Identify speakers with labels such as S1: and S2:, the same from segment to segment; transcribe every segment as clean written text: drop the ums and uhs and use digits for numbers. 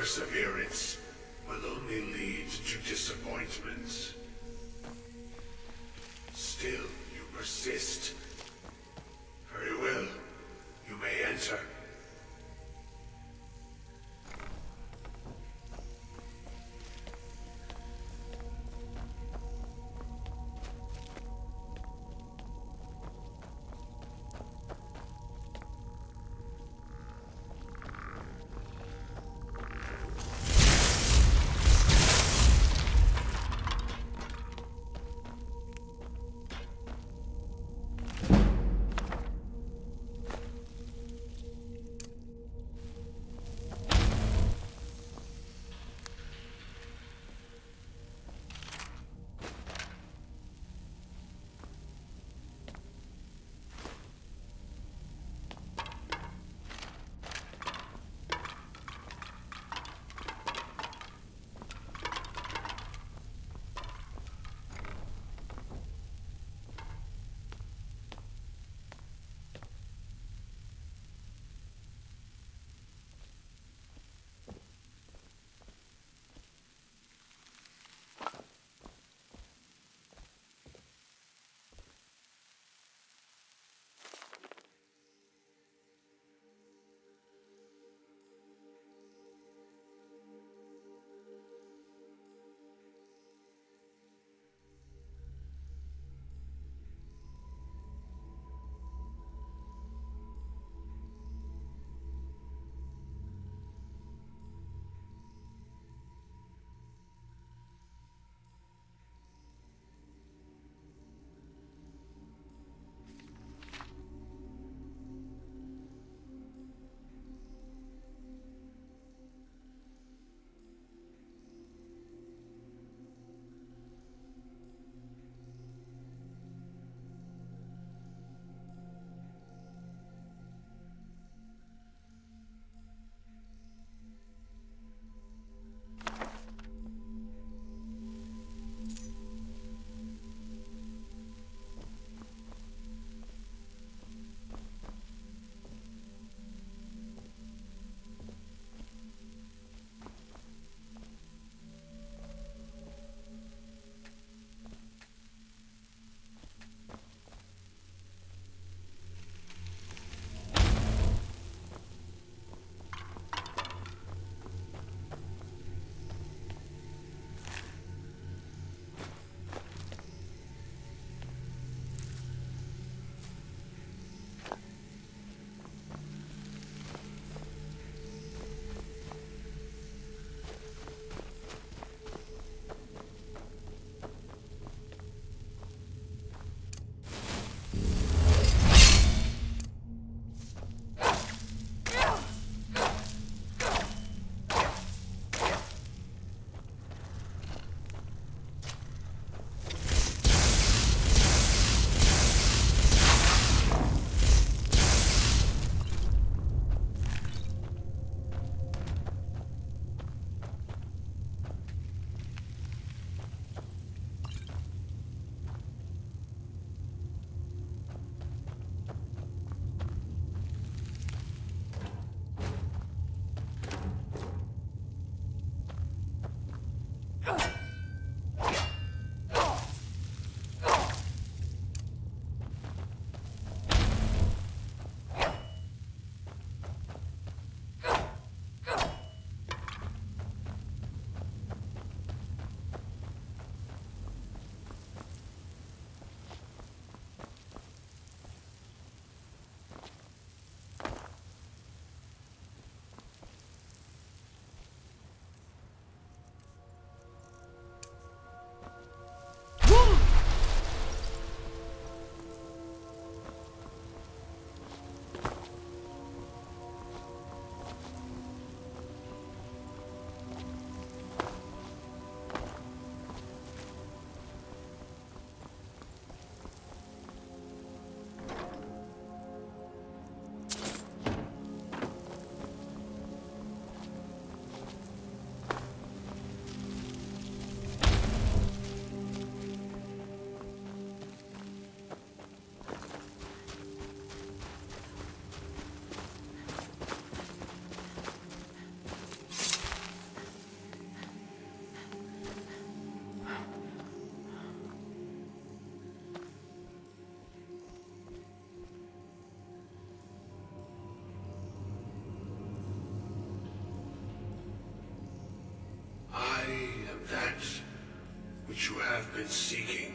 S1: perseverance will only lead to disappointment. Still, you persist. Very well. You may enter. which you have been seeking.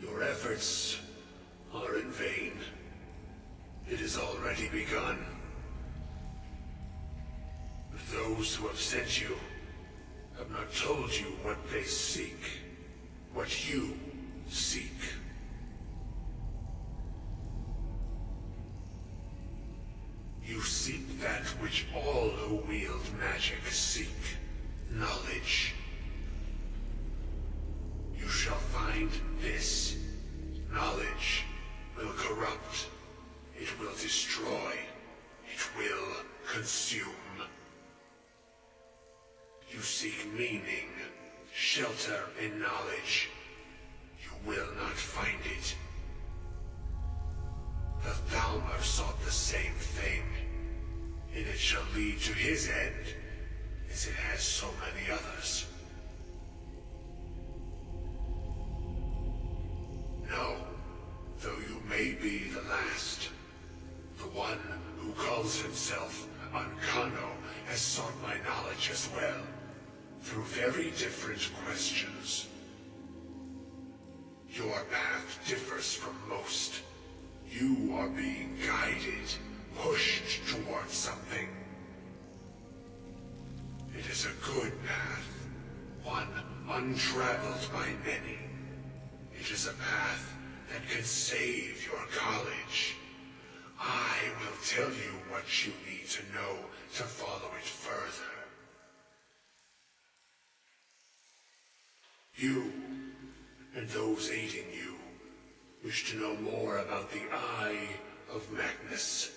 S1: Your efforts are in vain. It has already begun. But those who have sent you have not told you what they seek, what you seek. You seek that which all who wield magic seek, knowledge. You shall find this. Knowledge will corrupt. It will destroy. It will consume. You seek meaning, shelter in knowledge. You will not find it. The Thalmor sought the same thing, and it shall lead to his end, as it has so many others. No, though you may be the last, the one who calls himself Ancano has sought my knowledge as well, through very different questions. Your path differs from most. You are being guided, pushed towards something. It is a good path, one untraveled by many. It is a path that can save your college. I will tell you what you need to know to follow it further. You, and those aiding you, wish to know more about the Eye of Magnus.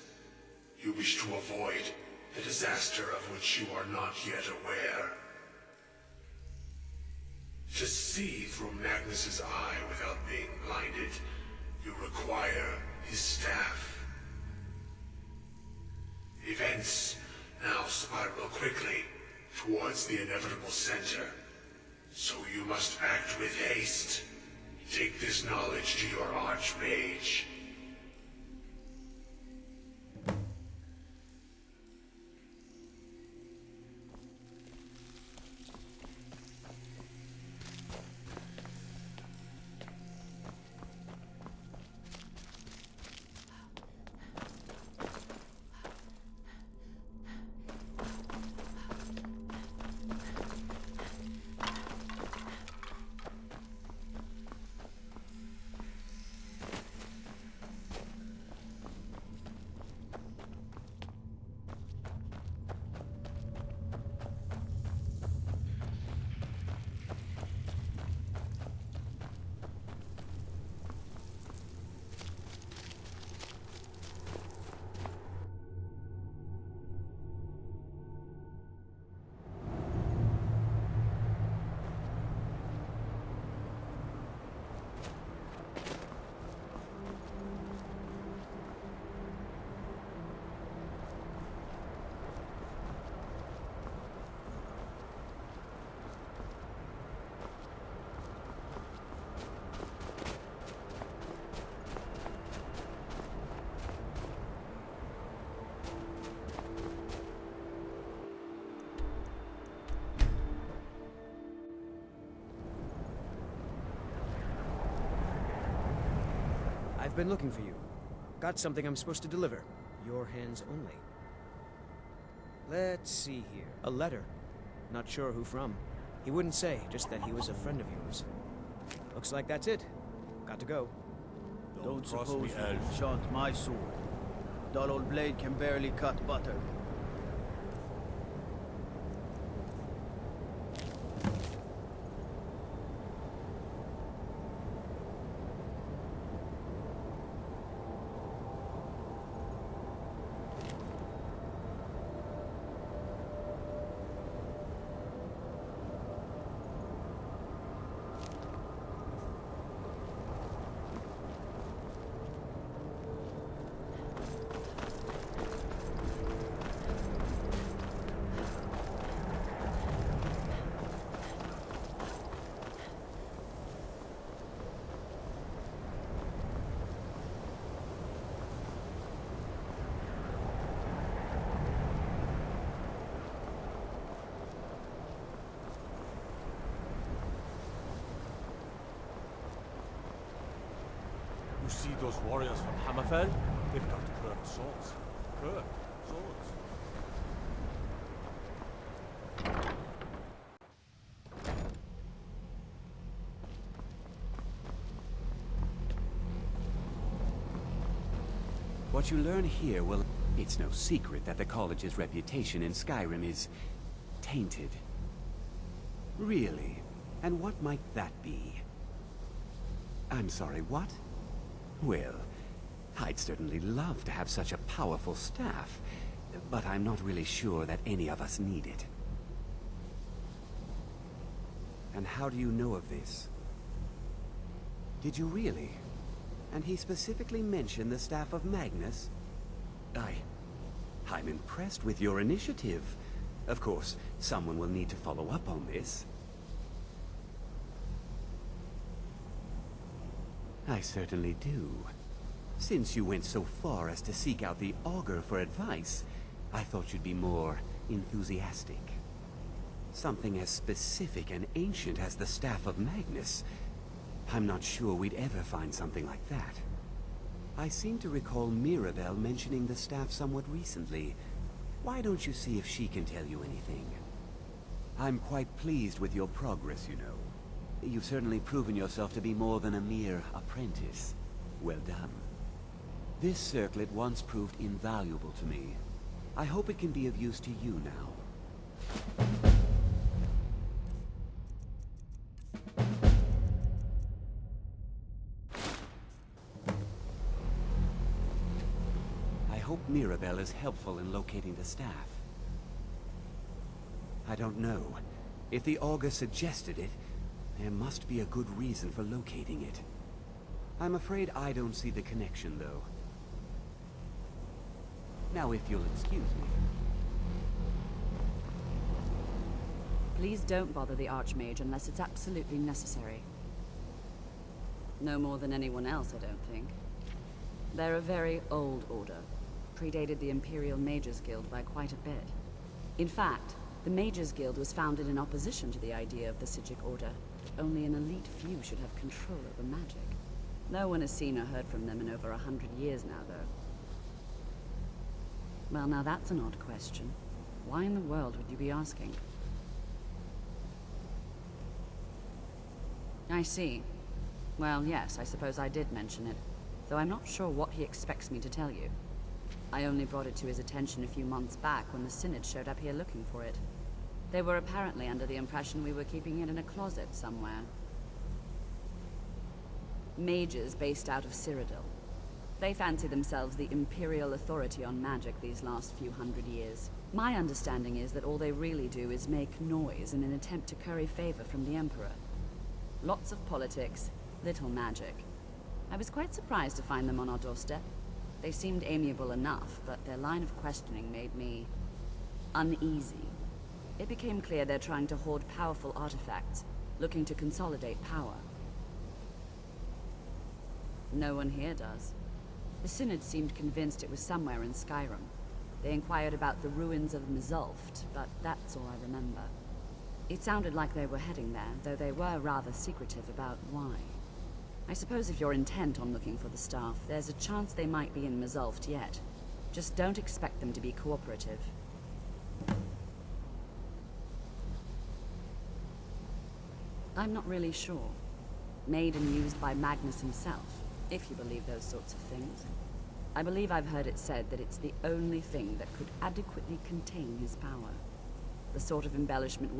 S1: You wish to avoid the disaster of which you are not yet aware. To see through Magnus's eye without being blinded, you require his staff. Events now spiral quickly towards the inevitable center, so you must act with haste. Take this knowledge to your Archmage.
S2: I've been looking for you. Got something I'm supposed to deliver. Your hands only. Let's see here. A letter. Not sure who from. He wouldn't say, just that he was a friend of yours. Looks like that's it. Got to go.
S3: Don't suppose you enchant my sword. Dull old blade can barely cut butter.
S4: those warriors from Hammerfell? They've got curved swords. Curved swords.
S5: What you learn here will... It's no secret that the college's reputation in Skyrim is... tainted. Really? And what might that be? I'm sorry, what? Well, I'd certainly love to have such a powerful staff, but I'm not really sure that any of us need it. And how do you know of this? Did you really? And he specifically mentioned the staff of Magnus? I'm impressed with your initiative. Of course, someone will need to follow up on this. I certainly do. Since you went so far as to seek out the Augur for advice, I thought you'd be more enthusiastic. Something as specific and ancient as the Staff of Magnus. I'm not sure we'd ever find something like that. I seem to recall Mirabelle mentioning the staff somewhat recently. Why don't you see if she can tell you anything? I'm quite pleased with your progress, you know. You've certainly proven yourself to be more than a mere apprentice. Well done. This circlet once proved invaluable to me. I hope it can be of use to you now. I hope Mirabelle is helpful in locating the staff. I don't know. If the Augur suggested it, there must be a good reason for locating it. I'm afraid I don't see the connection, though. Now, if you'll excuse me.
S6: Please don't bother the Archmage unless it's absolutely necessary. No more than anyone else, I don't think. They're a very old order. Predated the Imperial Mages Guild by quite a bit. In fact, the Mages Guild was founded in opposition to the idea of the Psijic Order. Only an elite few should have control over magic. No one has seen or heard from them in over 100 years now, though. Well, now that's an odd question. Why in the world would you be asking? I see. Well, yes, I suppose I did mention it, though I'm not sure what he expects me to tell you. I only brought it to his attention a few months back when the Synod showed up here looking for it. They were apparently under the impression we were keeping it in a closet somewhere. Mages based out of Cyrodiil. They fancy themselves the imperial authority on magic these last few hundred years. My understanding is that all they really do is make noise in an attempt to curry favor from the Emperor. Lots of politics, little magic. I was quite surprised to find them on our doorstep. They seemed amiable enough, but their line of questioning made me uneasy. It became clear they're trying to hoard powerful artifacts, looking to consolidate power. No one here does. The Synod seemed convinced it was somewhere in Skyrim. They inquired about the ruins of Mzulft, but that's all I remember. It sounded like they were heading there, though they were rather secretive about why. I suppose if you're intent on looking for the staff, there's a chance they might be in Mzulft yet. Just don't expect them to be cooperative. I'm not really sure. Made and used by Magnus himself, if you believe those sorts of things. I believe I've heard it said that it's the only thing that could adequately contain his power. The sort of embellishment